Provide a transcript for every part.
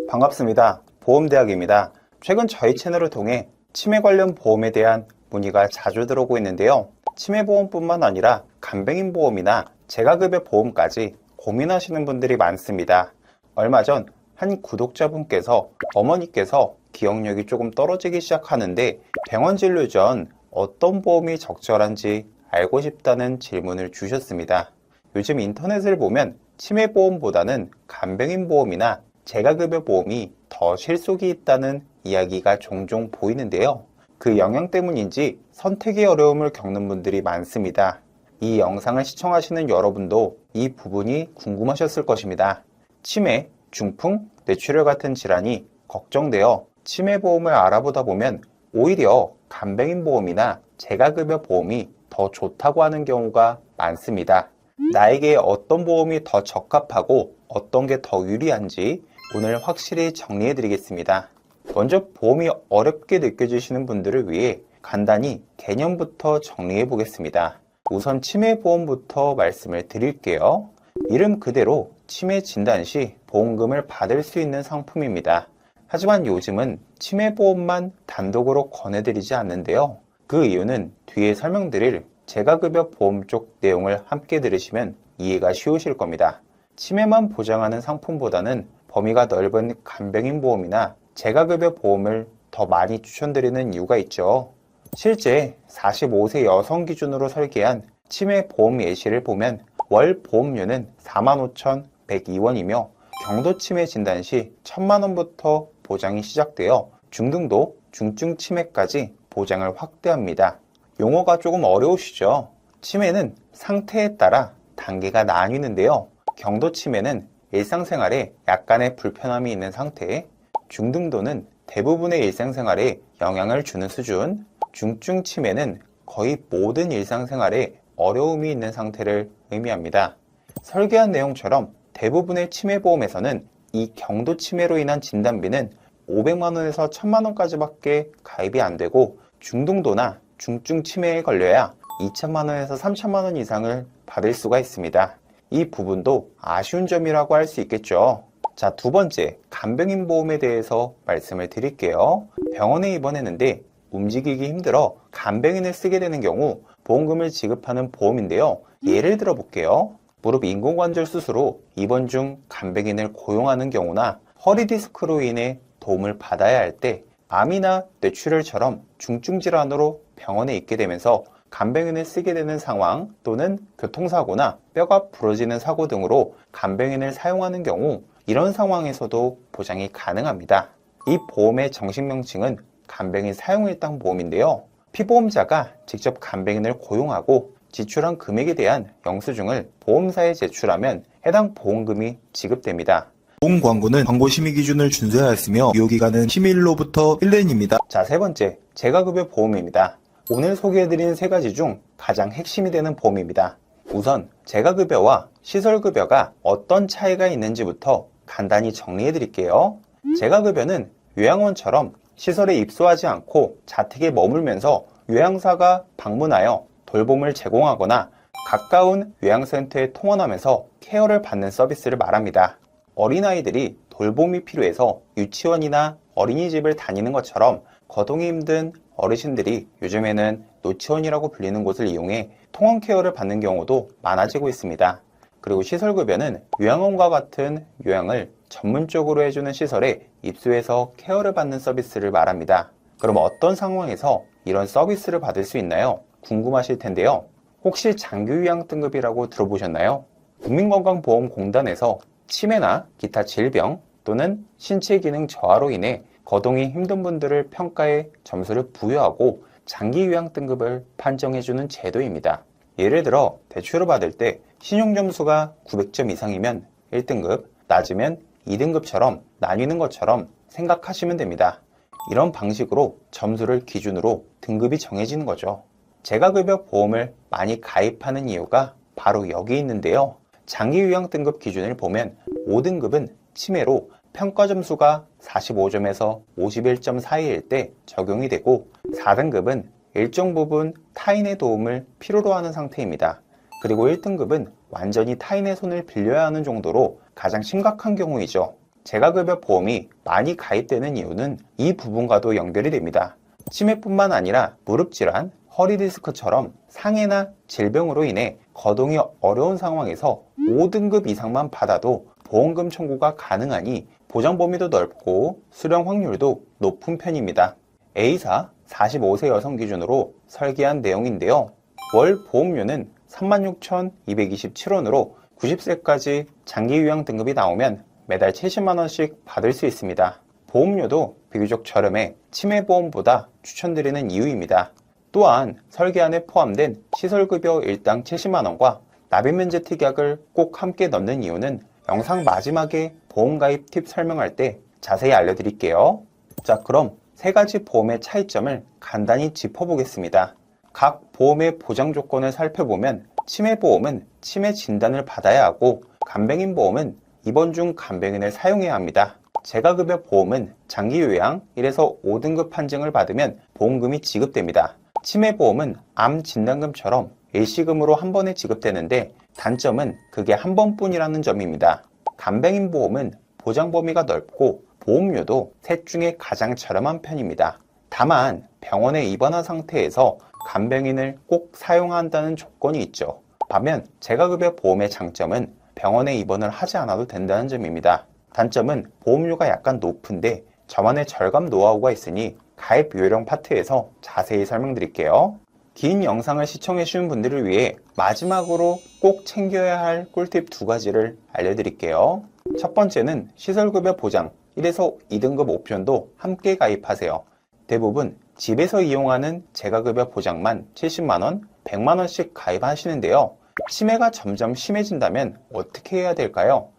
반갑습니다. 보험대학입니다. 최근 저희 채널을 통해 치매 관련 보험에 대한 문의가 자주 들어오고 있는데요. 치매보험뿐만 아니라 간병인보험이나 재가급여 보험까지 고민하시는 분들이 많습니다. 얼마 전 한 구독자분께서 어머니께서 기억력이 조금 떨어지기 시작하는데 병원 진료 전 어떤 보험이 적절한지 알고 싶다는 질문을 주셨습니다. 요즘 인터넷을 보면 치매보험보다는 간병인보험이나 재가급여 보험이 더 실속이 있다는 이야기가 종종 보이는데요. 그 영향 때문인지 선택의 어려움을 겪는 분들이 많습니다. 이 영상을 시청하시는 여러분도 이 부분이 궁금하셨을 것입니다. 치매, 중풍, 뇌출혈 같은 질환이 걱정되어 치매보험을 알아보다 보면 오히려 간병인보험이나 재가급여 보험이 더 좋다고 하는 경우가 많습니다. 나에게 어떤 보험이 더 적합하고 어떤 게 더 유리한지 오늘 확실히 정리해 드리겠습니다. 먼저 보험이 어렵게 느껴지시는 분들을 위해 간단히 개념부터 정리해 보겠습니다. 우선 치매보험부터 말씀을 드릴게요. 이름 그대로 치매 진단 시 보험금을 받을 수 있는 상품입니다. 하지만 요즘은 치매보험만 단독으로 권해드리지 않는데요. 그 이유는 뒤에 설명드릴 재가급여 보험 쪽 내용을 함께 들으시면 이해가 쉬우실 겁니다. 치매만 보장하는 상품보다는 범위가 넓은 간병인보험이나 재가급여 보험을 더 많이 추천드리는 이유가 있죠. 실제 45세 여성 기준으로 설계한 치매 보험 예시를 보면 월 보험료는 45,102원이며 경도 치매 진단 시 1,000만원부터 보장이 시작되어 중등도, 중증 치매까지 보장을 확대합니다. 용어가 조금 어려우시죠? 치매는 상태에 따라 단계가 나뉘는데요. 경도 치매는 일상생활에 약간의 불편함이 있는 상태, 중등도는 대부분의 일상생활에 영향을 주는 수준, 중증 치매는 거의 모든 일상생활에 어려움이 있는 상태를 의미합니다. 설계한 내용처럼 대부분의 치매보험에서는 이 경도 치매로 인한 진단비는 500만원에서 1000만원까지밖에 가입이 안 되고 중등도나 중증 치매에 걸려야 2천만원에서 3천만원 이상을 받을 수가 있습니다. 이 부분도 아쉬운 점이라고 할 수 있겠죠. 자, 두 번째, 간병인보험에 대해서 말씀을 드릴게요. 병원에 입원했는데 움직이기 힘들어 간병인을 쓰게 되는 경우 보험금을 지급하는 보험인데요. 예를 들어 볼게요. 무릎 인공관절 수술 후 입원 중 간병인을 고용하는 경우나 허리 디스크로 인해 도움을 받아야 할 때, 암이나 뇌출혈처럼 중증 질환으로 병원에 있게 되면서 간병인을 쓰게 되는 상황 또는 교통사고나 뼈가 부러지는 사고 등으로 간병인을 사용하는 경우 이런 상황에서도 보장이 가능합니다. 이 보험의 정식 명칭은 간병인 사용일당 보험인데요. 피보험자가 직접 간병인을 고용하고 지출한 금액에 대한 영수증을 보험사에 제출하면 해당 보험금이 지급됩니다. 보험 광고는 광고 심의 기준을 준수해야 했으며 유효기간은 심의일로부터 1년입니다. 자, 세 번째, 재가급여 보험입니다. 오늘 소개해드린 세 가지 중 가장 핵심이 되는 보험입니다. 우선 재가급여와 시설급여가 어떤 차이가 있는지부터 간단히 정리해드릴게요. 재가급여는 요양원처럼 시설에 입소하지 않고 자택에 머물면서 요양사가 방문하여 돌봄을 제공하거나 가까운 요양센터에 통원하면서 케어를 받는 서비스를 말합니다. 어린아이들이 돌봄이 필요해서 유치원이나 어린이집을 다니는 것처럼 거동이 힘든 어르신들이 요즘에는 노치원이라고 불리는 곳을 이용해 통원 케어를 받는 경우도 많아지고 있습니다. 그리고 시설급여는 요양원과 같은 요양을 전문적으로 해주는 시설에 입소해서 케어를 받는 서비스를 말합니다. 그럼 어떤 상황에서 이런 서비스를 받을 수 있나요? 궁금하실 텐데요. 혹시 장기요양 등급이라고 들어보셨나요? 국민건강보험공단에서 치매나 기타 질병 또는 신체 기능 저하로 인해 거동이 힘든 분들을 평가해 점수를 부여하고 장기요양 등급을 판정해주는 제도입니다. 예를 들어 대출을 받을 때 신용점수가 900점 이상이면 1등급, 낮으면 2등급처럼 나뉘는 것처럼 생각하시면 됩니다. 이런 방식으로 점수를 기준으로 등급이 정해지는 거죠. 재가급여 보험을 많이 가입하는 이유가 바로 여기 있는데요. 장기요양 등급 기준을 보면 5등급은 치매로 평가 점수가 45점에서 51점 사이일 때 적용이 되고 4등급은 일정 부분 타인의 도움을 필요로 하는 상태입니다. 그리고 1등급은 완전히 타인의 손을 빌려야 하는 정도로 가장 심각한 경우이죠. 재가급여 보험이 많이 가입되는 이유는 이 부분과도 연결이 됩니다. 치매뿐만 아니라 무릎 질환, 허리 디스크처럼 상해나 질병으로 인해 거동이 어려운 상황에서 5등급 이상만 받아도 보험금 청구가 가능하니 보장 범위도 넓고 수령 확률도 높은 편입니다. A사 45세 여성 기준으로 설계한 내용인데요. 월 보험료는 36,227원으로 90세까지 장기 요양 등급이 나오면 매달 70만원씩 받을 수 있습니다. 보험료도 비교적 저렴해 치매보험보다 추천드리는 이유입니다. 또한 설계안에 포함된 시설급여 일당 70만원과 납입면제 특약을 꼭 함께 넣는 이유는 영상 마지막에 보험가입 팁 설명할 때 자세히 알려드릴게요. 자, 그럼 세 가지 보험의 차이점을 간단히 짚어보겠습니다. 각 보험의 보장 조건을 살펴보면 치매보험은 치매 진단을 받아야 하고 간병인 보험은 입원 중 간병인을 사용해야 합니다. 재가급여 보험은 장기 요양 1에서 5등급 판정을 받으면 보험금이 지급됩니다. 치매보험은 암 진단금처럼 일시금으로 한 번에 지급되는데 단점은 그게 한 번뿐이라는 점입니다. 간병인 보험은 보장 범위가 넓고 보험료도 셋 중에 가장 저렴한 편입니다. 다만 병원에 입원한 상태에서 간병인을 꼭 사용한다는 조건이 있죠. 반면 재가급여 보험의 장점은 병원에 입원을 하지 않아도 된다는 점입니다. 단점은 보험료가 약간 높은데 저만의 절감 노하우가 있으니 가입 요령 파트에서 자세히 설명드릴게요. 긴 영상을 시청해 주신 분들을 위해 마지막으로 꼭 챙겨야 할 꿀팁 두 가지를 알려드릴게요. 첫 번째는 시설급여 보장 1에서 2등급 옵션도 함께 가입하세요. 대부분 집에서 이용하는 재가급여 보장만 70만원, 100만원씩 가입하시는데요. 치매가 점점 심해진다면 어떻게 해야 될까요?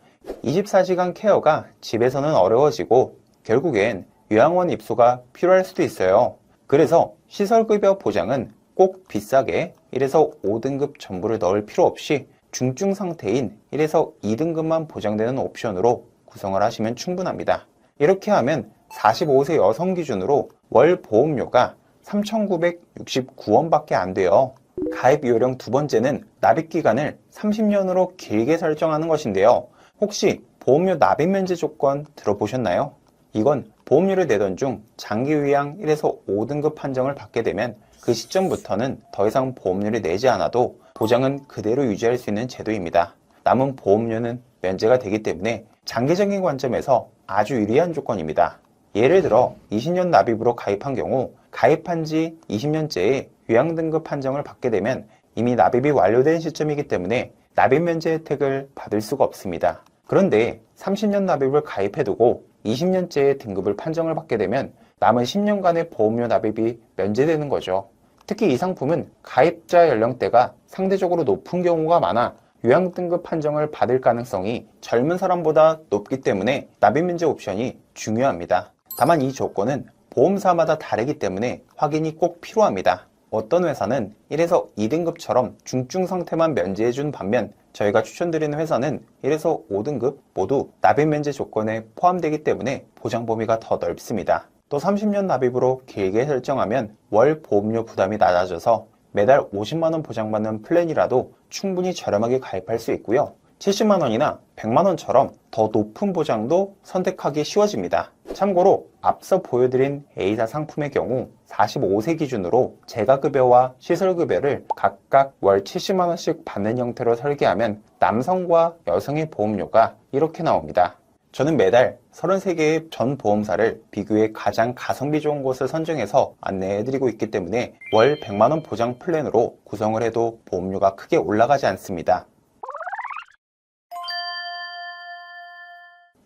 24시간 케어가 집에서는 어려워지고 결국엔 요양원 입소가 필요할 수도 있어요. 그래서 시설급여 보장은 꼭 비싸게 1에서 5등급 전부를 넣을 필요 없이 중증 상태인 1에서 2등급만 보장되는 옵션으로 구성을 하시면 충분합니다. 이렇게 하면 45세 여성 기준으로 월 보험료가 3,969원밖에 안 돼요. 가입 요령 두 번째는 납입 기간을 30년으로 길게 설정하는 것인데요. 혹시 보험료 납입 면제 조건 들어보셨나요? 이건 보험료를 내던 중 장기 요양 1에서 5등급 판정을 받게 되면 그 시점부터는 더 이상 보험료를 내지 않아도 보장은 그대로 유지할 수 있는 제도입니다. 남은 보험료는 면제가 되기 때문에 장기적인 관점에서 아주 유리한 조건입니다. 예를 들어 20년 납입으로 가입한 경우 가입한 지 20년째에 요양 등급 판정을 받게 되면 이미 납입이 완료된 시점이기 때문에 납입 면제 혜택을 받을 수가 없습니다. 그런데 30년 납입을 가입해두고 20년째의 등급을 판정을 받게 되면 남은 10년간의 보험료 납입이 면제되는 거죠. 특히 이 상품은 가입자 연령대가 상대적으로 높은 경우가 많아 요양 등급 판정을 받을 가능성이 젊은 사람보다 높기 때문에 납입 면제 옵션이 중요합니다. 다만 이 조건은 보험사마다 다르기 때문에 확인이 꼭 필요합니다. 어떤 회사는 1에서 2등급처럼 중증 상태만 면제해준 반면 저희가 추천드리는 회사는 1에서 5등급 모두 납입 면제 조건에 포함되기 때문에 보장 범위가 더 넓습니다. 또 30년 납입으로 길게 설정하면 월 보험료 부담이 낮아져서 매달 50만원 보장받는 플랜이라도 충분히 저렴하게 가입할 수 있고요. 70만원이나 100만원처럼 더 높은 보장도 선택하기 쉬워집니다. 참고로 앞서 보여드린 A사 상품의 경우 45세 기준으로 재가급여와 시설급여를 각각 월 70만원씩 받는 형태로 설계하면 남성과 여성의 보험료가 이렇게 나옵니다. 저는 매달 33개의 전 보험사를 비교해 가장 가성비 좋은 곳을 선정해서 안내해드리고 있기 때문에 월 100만원 보장 플랜으로 구성을 해도 보험료가 크게 올라가지 않습니다.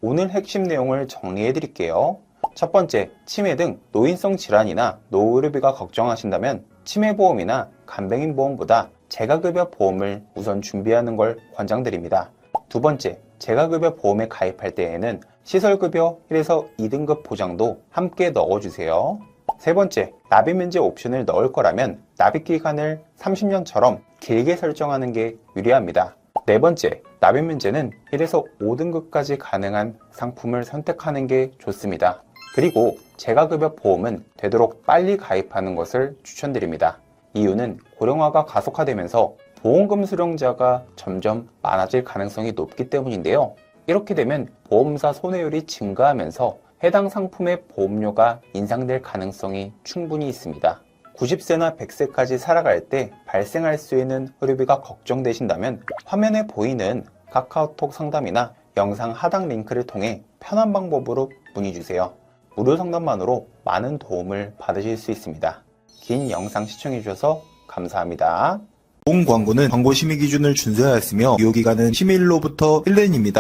오늘 핵심 내용을 정리해 드릴게요. 첫 번째, 치매 등 노인성 질환이나 노후의료비가 걱정하신다면 치매보험이나 간병인 보험보다 재가급여 보험을 우선 준비하는 걸 권장드립니다. 두 번째, 재가급여 보험에 가입할 때에는 시설급여 1에서 2등급 보장도 함께 넣어주세요. 세 번째, 납입 면제 옵션을 넣을 거라면 납입 기간을 30년처럼 길게 설정하는 게 유리합니다. 네 번째, 납입 면제는 1에서 5등급까지 가능한 상품을 선택하는 게 좋습니다. 그리고 재가급여 보험은 되도록 빨리 가입하는 것을 추천드립니다. 이유는 고령화가 가속화되면서 보험금 수령자가 점점 많아질 가능성이 높기 때문인데요. 이렇게 되면 보험사 손해율이 증가하면서 해당 상품의 보험료가 인상될 가능성이 충분히 있습니다. 90세나 100세까지 살아갈 때 발생할 수 있는 의료비가 걱정되신다면 화면에 보이는 카카오톡 상담이나 영상 하단 링크를 통해 편한 방법으로 문의주세요. 무료 상담만으로 많은 도움을 받으실 수 있습니다. 긴 영상 시청해주셔서 감사합니다. 본 광고는 광고 심의 기준을 준수하였으며 유효기간은 10일로부터 1년입니다.